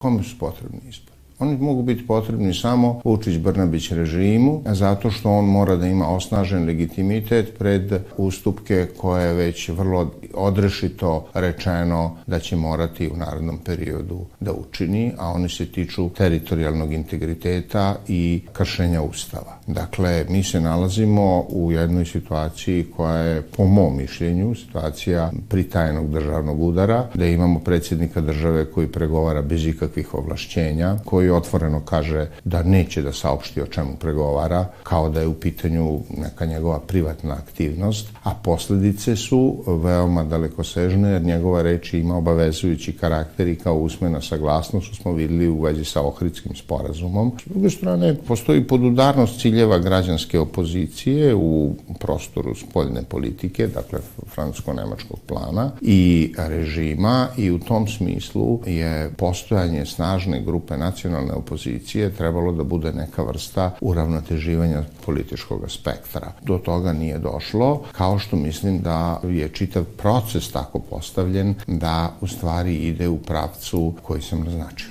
Kome su potrebni izbori? Oni mogu biti potrebni samo Vučić-Brnabić režimu, zato što on mora da ima osnažen legitimitet pred ustupke koje je već vrlo odrešito rečeno da će morati u narednom periodu da učini, a oni se tiču teritorijalnog integriteta i kršenja Ustava. Dakle, mi se nalazimo u jednoj situaciji koja je, po mom mišljenju, situacija pritajenog državnog udara, da imamo predsjednika države koji pregovara bez ikakvih ovlašćenja, koji otvoreno kaže da neće da saopšti o čemu pregovara, kao da je u pitanju neka njegova privatna aktivnost, a posledice su veoma dalekosežne, jer njegova reč ima obavezujući karakter i kao usmena saglasnost, što smo videli u vezi sa Ohridskim sporazumom. S druge strane, postoji podudarnost ciljeva građanske opozicije u prostoru spoljne politike, dakle francusko-nemačkog plana i režima, i u tom smislu je postojanje snažne grupe nacionalne opozicije trebalo da bude neka vrsta uravnoteživanja političkog spektra. Do toga nije došlo, kao što mislim da je čitav proces tako postavljen da u stvari ide u pravcu koji sam naznačio.